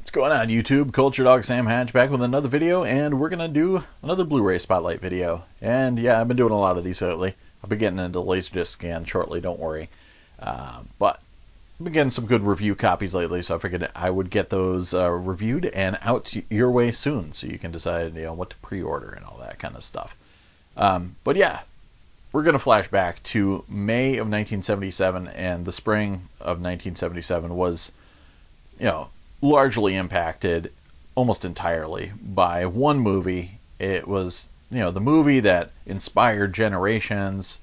What's going on, YouTube? Culturedog Sam Hatch back with another video, and we're going to do another Blu-ray Spotlight video. And yeah, I've been doing a lot of these lately. I'll be getting into Laserdisc scan shortly, don't worry. But I've been getting some good review copies lately, so I figured I would get those reviewed and out your way soon, so you can decide what to pre-order and all that kind of stuff. But yeah, we're going to flash back to May of 1977, and the spring of 1977 was, largely impacted almost entirely by one movie. It was, the movie that inspired generations,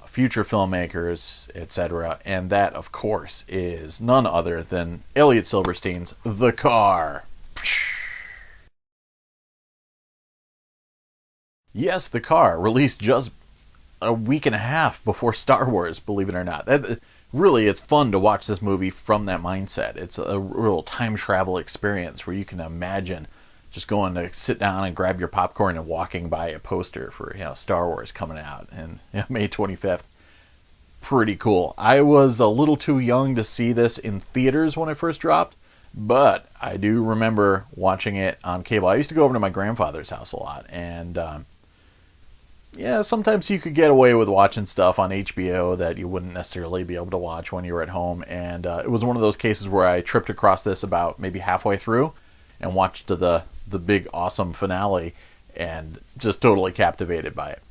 future filmmakers, etc. And that, of course, is none other than Elliot Silverstein's The Car. Yes, The Car, released just a week and a half before Star Wars, believe it or not. Really, it's fun to watch this movie from that mindset. It's a real time travel experience where you can imagine just going to sit down and grab your popcorn and walking by a poster for Star Wars coming out and May 25th. Pretty cool. I was a little too young to see this in theaters when it first dropped, but I do remember watching it on cable. I used to go over to my grandfather's house a lot, and sometimes you could get away with watching stuff on HBO that you wouldn't necessarily be able to watch when you were at home. And it was one of those cases where I tripped across this about maybe halfway through and watched the big awesome finale and just totally captivated by it.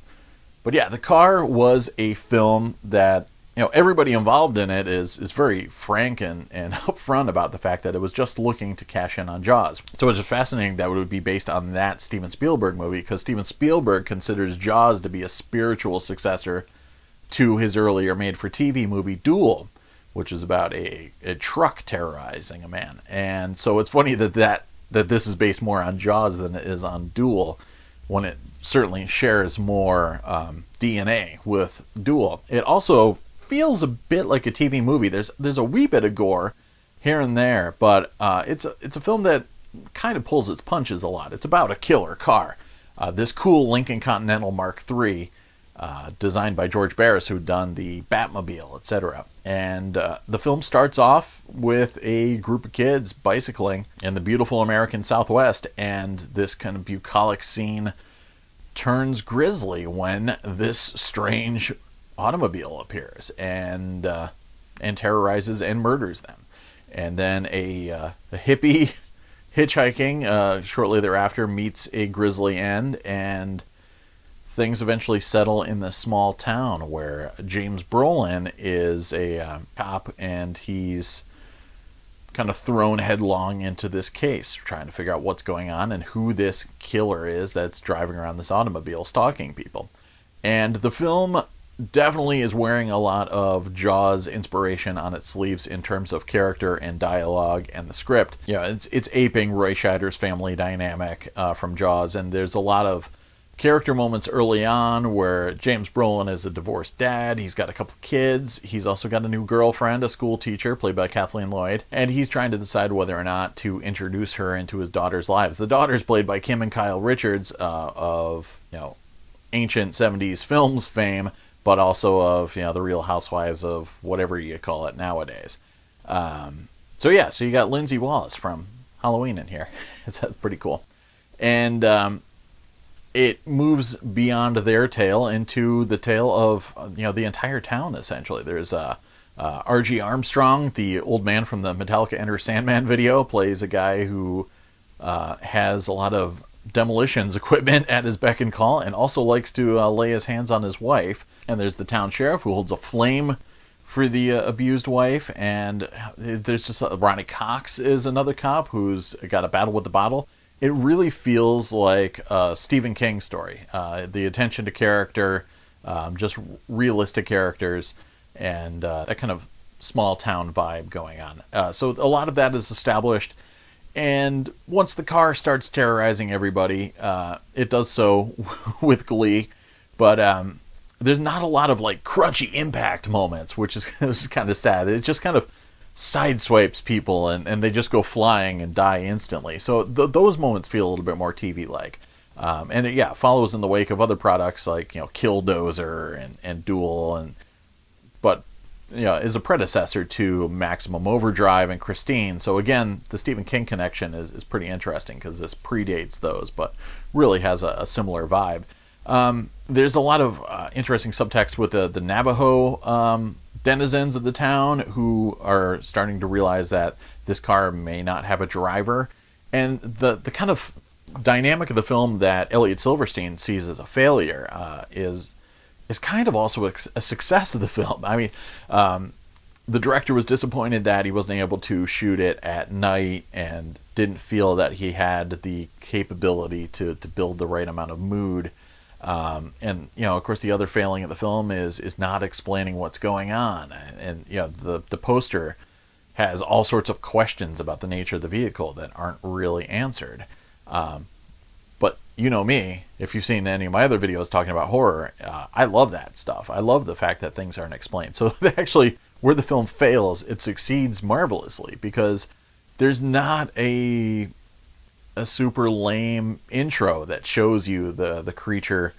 But yeah, The Car was a film that everybody involved in it is very frank and upfront about the fact that it was just looking to cash in on Jaws. So it's just fascinating that it would be based on that Steven Spielberg movie, because Steven Spielberg considers Jaws to be a spiritual successor to his earlier made-for-TV movie Duel, which is about a truck terrorizing a man. And so it's funny that this is based more on Jaws than it is on Duel, when it certainly shares more DNA with Duel. It also feels a bit like a TV movie. There's a wee bit of gore here and there, but it's a film that kind of pulls its punches a lot. It's about a killer car. This cool Lincoln Continental Mark III, designed by George Barris, who'd done the Batmobile, etc. And the film starts off with a group of kids bicycling in the beautiful American Southwest, and this kind of bucolic scene turns grisly when this strange automobile appears and terrorizes and murders them. And then a hippie hitchhiking shortly thereafter meets a grisly end, and things eventually settle in this small town where James Brolin is a cop, and he's kind of thrown headlong into this case, trying to figure out what's going on and who this killer is that's driving around this automobile stalking people. And the film definitely is wearing a lot of Jaws inspiration on its sleeves in terms of character and dialogue and the script. It's aping Roy Scheider's family dynamic from Jaws, and there's a lot of character moments early on where James Brolin is a divorced dad. He's got a couple of kids. He's also got a new girlfriend, a school teacher played by Kathleen Lloyd, and he's trying to decide whether or not to introduce her into his daughter's lives. The daughter's played by Kim and Kyle Richards of ancient 70s films fame, but also of the Real Housewives of whatever you call it nowadays. So you got Lindsay Wallace from Halloween in here. That's pretty cool. And it moves beyond their tale into the tale of the entire town, essentially. There's R.G. Armstrong, the old man from the Metallica Enter Sandman video, plays a guy who has a lot of demolitions equipment at his beck and call, and also likes to lay his hands on his wife. And there's the town sheriff, who holds a flame for the abused wife, and there's just Ronny Cox is another cop who's got a battle with the bottle. It really feels like a Stephen King story. The attention to character, just realistic characters, and that kind of small town vibe going on. So a lot of that is established. And once the car starts terrorizing everybody, it does so with glee. But there's not a lot of crunchy impact moments, which is kind of sad. It just kind of sideswipes people and they just go flying and die instantly. So those moments feel a little bit more TV-like. And it follows in the wake of other products like Killdozer and Duel, but is a predecessor to Maximum Overdrive and Christine. So again, the Stephen King connection is pretty interesting because this predates those, but really has a similar vibe. There's a lot of interesting subtext with the Navajo denizens of the town who are starting to realize that this car may not have a driver. And the kind of dynamic of the film that Elliot Silverstein sees as a failure is kind of also a success of the film. I mean, the director was disappointed that he wasn't able to shoot it at night and didn't feel that he had the capability to build the right amount of mood. And of course, the other failing of the film is not explaining what's going on. And the poster has all sorts of questions about the nature of the vehicle that aren't really answered. But you know me, if you've seen any of my other videos talking about horror, I love that stuff. I love the fact that things aren't explained. So actually, where the film fails, it succeeds marvelously because there's not a super lame intro that shows you the creature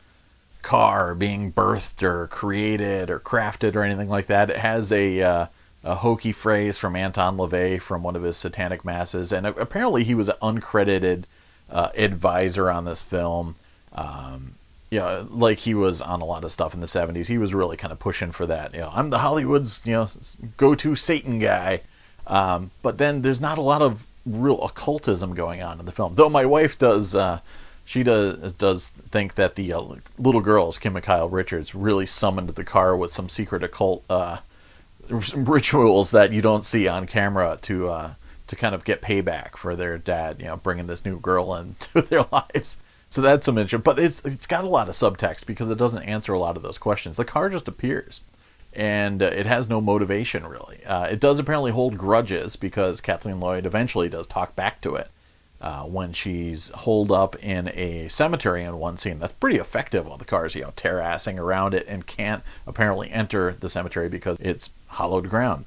car being birthed or created or crafted or anything like that. It has a hokey phrase from Anton LaVey from one of his Satanic masses, and apparently he was an uncredited advisor on this film. Like he was on a lot of stuff in the 70s. He was really kind of pushing for that. I'm the Hollywood's go-to Satan guy. But then there's not a lot of real occultism going on in the film. Though my wife does, she does think that the little girls, Kim and Kyle Richards, really summoned the car with some secret occult rituals that you don't see on camera to kind of get payback for their dad, bringing this new girl into their lives. So that's some interesting, but it's got a lot of subtext because it doesn't answer a lot of those questions. The car just appears, and it has no motivation really. It does apparently hold grudges because Kathleen Lloyd eventually does talk back to it when she's holed up in a cemetery in one scene. That's pretty effective when the car's tear-assing around it and can't apparently enter the cemetery because it's hollowed ground.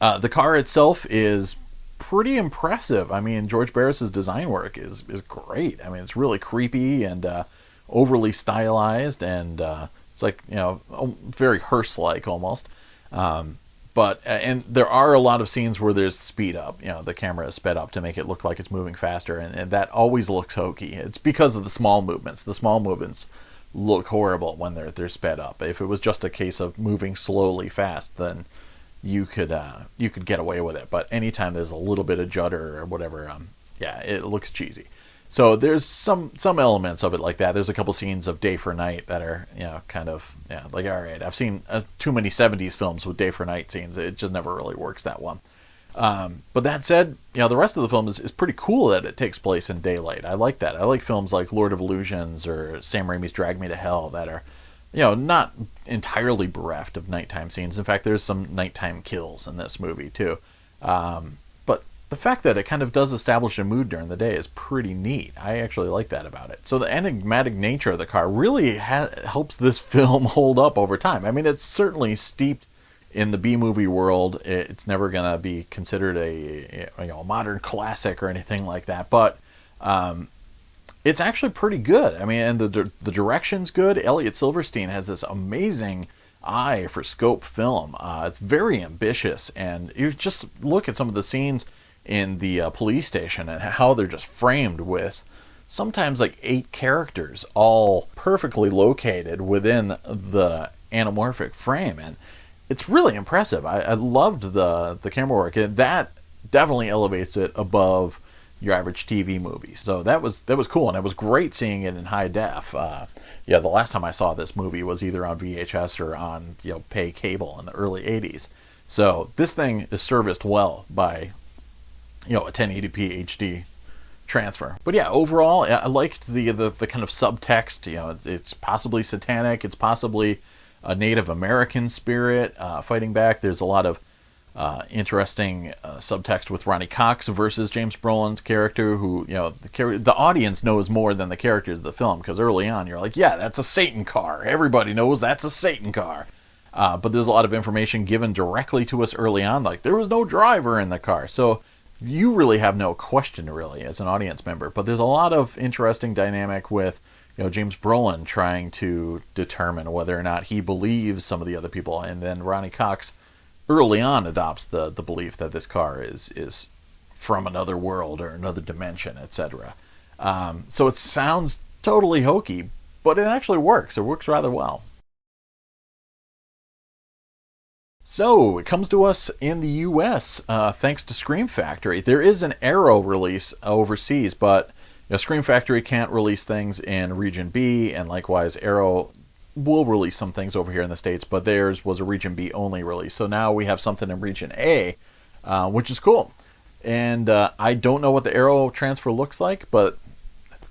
The car itself is pretty impressive. I mean, George Barris's design work is great. I mean, it's really creepy and overly stylized, and it's like very hearse-like almost. But there are a lot of scenes where there's speed up. The camera is sped up to make it look like it's moving faster, and that always looks hokey. It's because of the small movements. The small movements look horrible when they're sped up. If it was just a case of moving slowly fast, then you could get away with it. But anytime there's a little bit of judder or whatever, it looks cheesy. So there's some elements of it like that. There's a couple scenes of day for night that are like, all right, I've seen too many 70s films with day for night scenes. It just never really works that one. But that said, the rest of the film is pretty cool that it takes place in daylight. I like that. I like films like Lord of Illusions or Sam Raimi's Drag Me to Hell that are not entirely bereft of nighttime scenes. In fact, there's some nighttime kills in this movie too. But the fact that it kind of does establish a mood during the day is pretty neat. I actually like that about it. So the enigmatic nature of the car really helps this film hold up over time. I mean, it's certainly steeped in the B-movie world. It's never going to be considered a modern classic or anything like that. But it's actually pretty good. I mean, and the direction's good. Elliot Silverstein has this amazing eye for scope film. It's very ambitious, and you just look at some of the scenes in the police station and how they're just framed with sometimes like 8 characters all perfectly located within the anamorphic frame, and it's really impressive. I loved the camera work, and that definitely elevates it above your average TV movie. So that was cool, and it was great seeing it in high def. The last time I saw this movie was either on VHS or on pay cable in the early 80s. So this thing is serviced well by a 1080p HD transfer. But yeah, overall, I liked the kind of subtext. It's possibly satanic. It's possibly a Native American spirit fighting back. There's a lot of interesting subtext with Ronny Cox versus James Brolin's character, who the audience knows more than the characters of the film, because early on you're like, yeah, that's a Satan car. Everybody knows that's a Satan car. But there's a lot of information given directly to us early on, like there was no driver in the car. So you really have no question really as an audience member. But there's a lot of interesting dynamic with James Brolin trying to determine whether or not he believes some of the other people, and then Ronny Cox early on adopts the belief that this car is from another world or another dimension, etc. So it sounds totally hokey, but it actually works. It works rather well. So it comes to us in the U.S. Thanks to Scream Factory. There is an Arrow release overseas, but Scream Factory can't release things in Region B, and likewise Arrow will release some things over here in the States, but theirs was a Region B only release. So now we have something in Region A, which is cool. And I don't know what the Arrow transfer looks like, but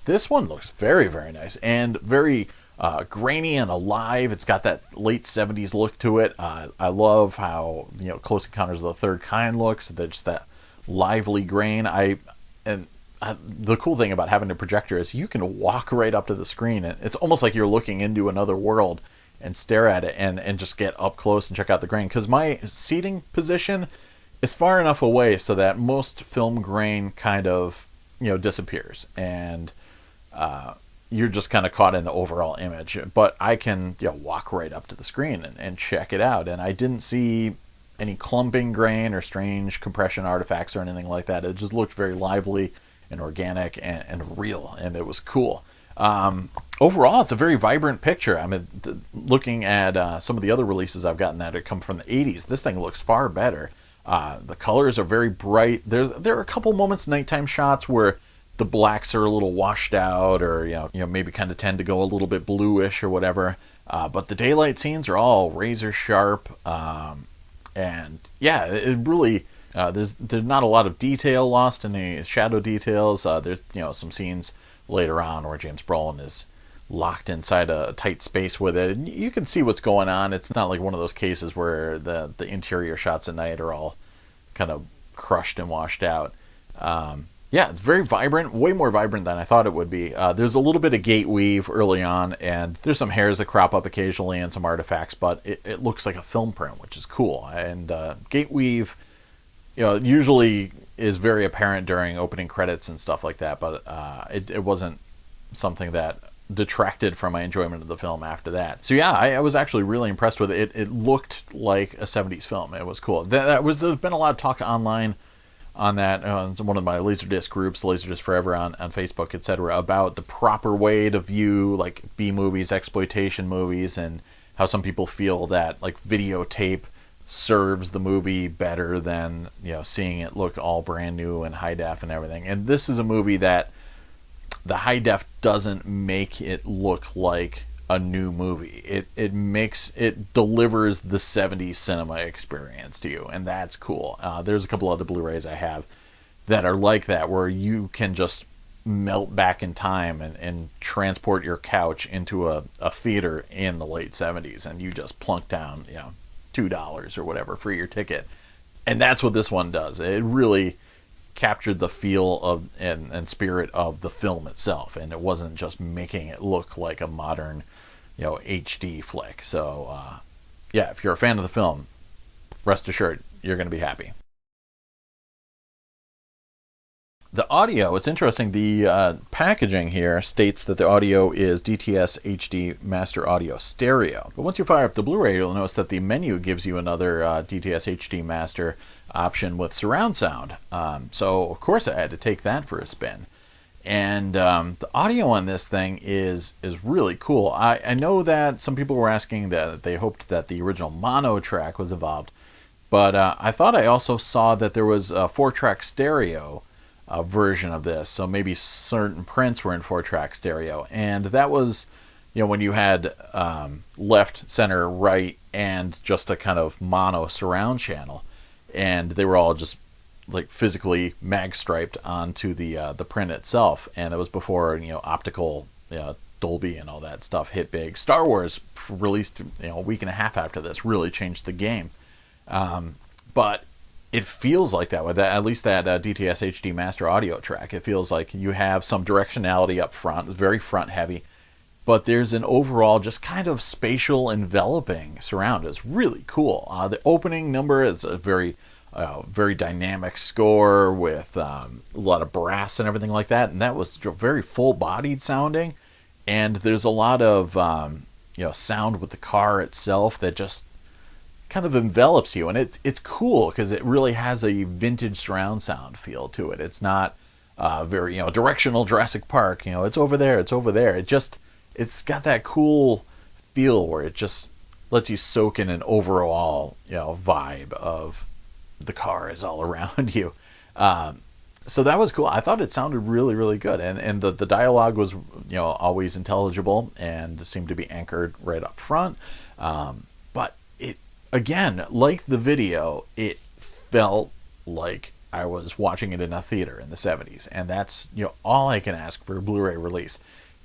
this one looks very, very nice and very grainy and alive. It's got that late 70s look to it. I love how Close Encounters of the Third Kind looks. Just that lively grain. The cool thing about having a projector is you can walk right up to the screen, and it's almost like you're looking into another world and stare at it and just get up close and check out the grain. Because my seating position is far enough away so that most film grain kind of disappears, and you're just kind of caught in the overall image. But I can walk right up to the screen and check it out, and I didn't see any clumping grain or strange compression artifacts or anything like that. It just looked very lively and organic and real, and it was cool. Overall, it's a very vibrant picture. I mean, looking at some of the other releases I've gotten that have come from the 80s, this thing looks far better. The colors are very bright. There are a couple moments, nighttime shots, where the blacks are a little washed out, or maybe kind of tend to go a little bit bluish or whatever. But the daylight scenes are all razor sharp, and yeah, it really there's not a lot of detail lost in the shadow details. There's some scenes later on where James Brolin is locked inside a tight space with it, and you can see what's going on. It's not like one of those cases where the interior shots at night are all kind of crushed and washed out. Yeah, it's very vibrant, way more vibrant than I thought it would be. There's a little bit of gate weave early on, and there's some hairs that crop up occasionally and some artifacts, but it looks like a film print, which is cool. And gate weave, usually is very apparent during opening credits and stuff like that, but it wasn't something that detracted from my enjoyment of the film after that. So yeah, I was actually really impressed with it. It looked like a 70s film. It was cool. There's been a lot of talk online on that, one of my Laserdisc groups, Laserdisc Forever on Facebook, etc., about the proper way to view like B movies, exploitation movies, and how some people feel that like videotape serves the movie better than seeing it look all brand new and high def and everything. And this is a movie that the high def doesn't make it look like a new movie. It delivers the 70s cinema experience to you, and that's cool. There's a couple other Blu-rays I have that are like that, where you can just melt back in time and transport your couch into a theater in the late 70s, and you just plunk down $2 or whatever for your ticket. And that's what this one does. It really captured the feel of and spirit of the film itself, and it wasn't just making it look like a modern HD flick. So yeah, if you're a fan of the film, rest assured you're going to be happy. The audio, it's interesting, the packaging here states that the audio is DTS HD Master Audio Stereo. But once you fire up the Blu-ray, you'll notice that the menu gives you another DTS HD Master option with surround sound. So, of course, I had to take that for a spin. And the audio on this thing is really cool. I know that some people were asking that they hoped that the original mono track was involved. But I thought I also saw that there was a 4-track stereo version of this, so maybe certain prints were in 4-track stereo, and that was when you had left, center, right, and just a kind of mono surround channel, and they were all just like physically mag striped onto the print itself. And that was before optical Dolby and all that stuff hit big. Star Wars released a week and a half after this, really changed the game, but it feels like that with that, at least that DTS HD Master Audio track. It feels like you have some directionality up front. It's very front heavy, but there's an overall just kind of spatial enveloping surround. It's really cool. The opening number is a very dynamic score with a lot of brass and everything like that, and that was very full-bodied sounding. And there's a lot of sound with the car itself that just kind of envelops you, and it's cool because it really has a vintage surround sound feel to it. It's not very, directional Jurassic Park. It's over there, it's over there. It's got that cool feel where it just lets you soak in an overall, vibe of the car is all around you. So that was cool. I thought it sounded really, really good, and the dialogue was, always intelligible and seemed to be anchored right up front. But it, again, like the video, it felt like I was watching it in a theater in the 70s, and that's, all I can ask for a Blu-ray release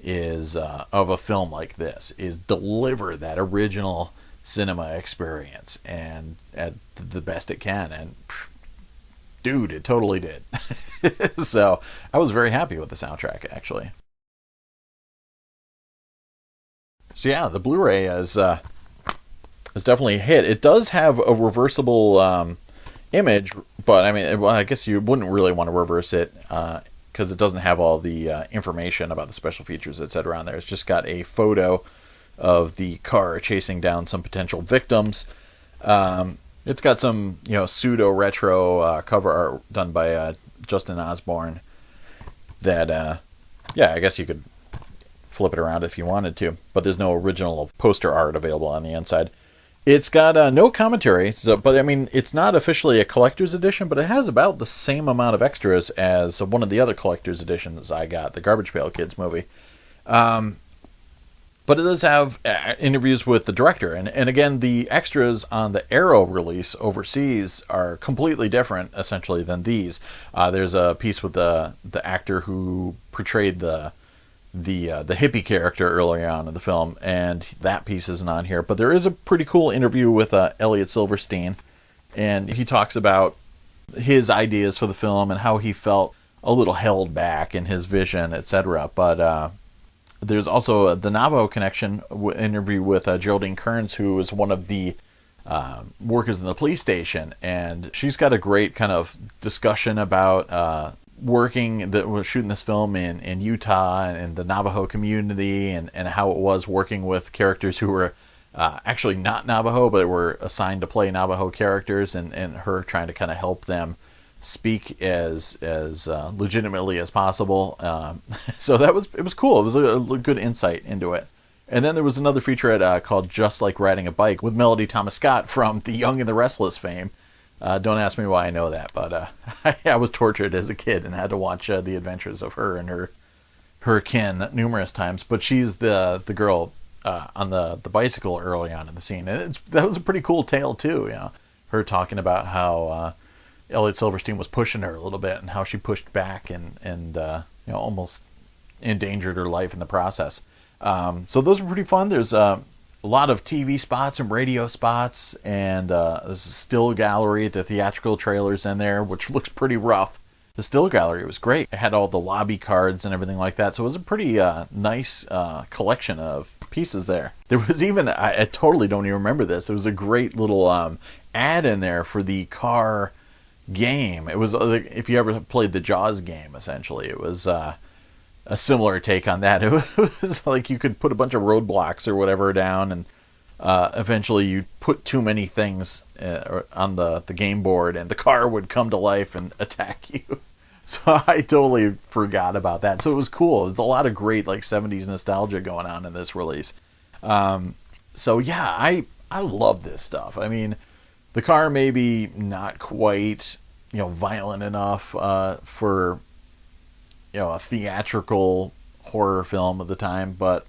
is of a film like this, is deliver that original cinema experience and at the best it can. And dude, it totally did. So I was very happy with the soundtrack, actually. So yeah, the Blu-ray is definitely a hit. It does have a reversible image, but I mean, well, I guess you wouldn't really want to reverse it because it doesn't have all the information about the special features, etc. on there. It's just got a photo of the car chasing down some potential victims. It's got some, pseudo retro cover art done by Justin Osborne. That, I guess you could flip it around if you wanted to, but there's no original poster art available on the inside. It's got no commentary, but I mean, it's not officially a collector's edition, but it has about the same amount of extras as one of the other collector's editions I got, the Garbage Pail Kids movie. But it does have interviews with the director. And again, the extras on the Arrow release overseas are completely different, essentially, than these. There's a piece with the actor who portrayed the hippie character earlier on in the film, and that piece isn't on here. But there is a pretty cool interview with Elliot Silverstein, and he talks about his ideas for the film and how he felt a little held back in his vision, etc. But there's also the Navajo Connection interview with Geraldine Kearns, who is one of the workers in the police station, and she's got a great kind of discussion about shooting this film in Utah and the Navajo community, and how it was working with characters who were actually not Navajo, but were assigned to play Navajo characters, and her trying to kind of help them speak as legitimately as possible. So it was cool. It was a good insight into it. And then there was another featurette called Just Like Riding a Bike with Melody Thomas Scott from The Young and the Restless fame. Don't ask me why I know that, but I was tortured as a kid and had to watch the adventures of her and her kin numerous times. But she's the girl on the bicycle early on in the scene, and that was a pretty cool tale too. Her talking about how Elliot Silverstein was pushing her a little bit, and how she pushed back and almost endangered her life in the process. So those were pretty fun. There's a lot of TV spots and radio spots, and there's a still gallery, the theatrical trailers in there, which looks pretty rough. The still gallery was great. It had all the lobby cards and everything like that, so it was a pretty nice collection of pieces there. There was even, I totally don't even remember this, there was a great little ad in there for the car game. It was if you ever played the Jaws game, essentially. It was a similar take on that. It was like you could put a bunch of roadblocks or whatever down, and eventually you put too many things on the game board, and the car would come to life and attack you. So I totally forgot about that. So it was cool. There's a lot of great 70s nostalgia going on in this release. So yeah, I love this stuff. I mean, the car maybe not quite violent enough for a theatrical horror film of the time, but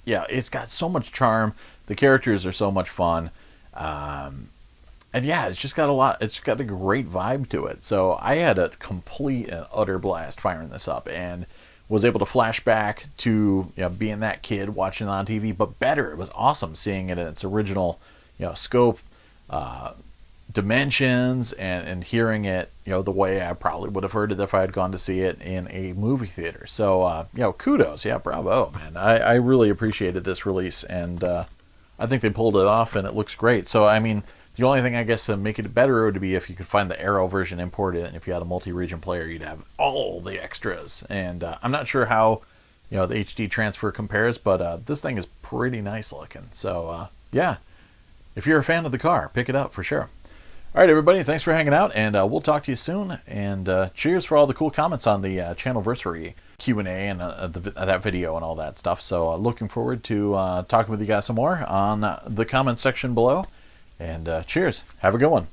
yeah, it's got so much charm. The characters are so much fun, and yeah, it's just got a great vibe to it. So I had a complete and utter blast firing this up, and was able to flash back to being that kid watching it on TV, but better. It was awesome seeing it in its original scope, dimensions, and hearing it the way I probably would have heard it if I had gone to see it in a movie theater. So kudos, bravo, man. I really appreciated this release, and I think they pulled it off, and it looks great. So I mean, the only thing I guess to make it better would be if you could find the Arrow version imported, and if you had a multi-region player, you'd have all the extras. And I'm not sure how the HD transfer compares, but this thing is pretty nice looking. So yeah, if you're a fan of the car, pick it up for sure. All right, everybody, thanks for hanging out, and we'll talk to you soon. And cheers for all the cool comments on the Channelversary Q&A and that video and all that stuff. So looking forward to talking with you guys some more on the comments section below. And cheers. Have a good one.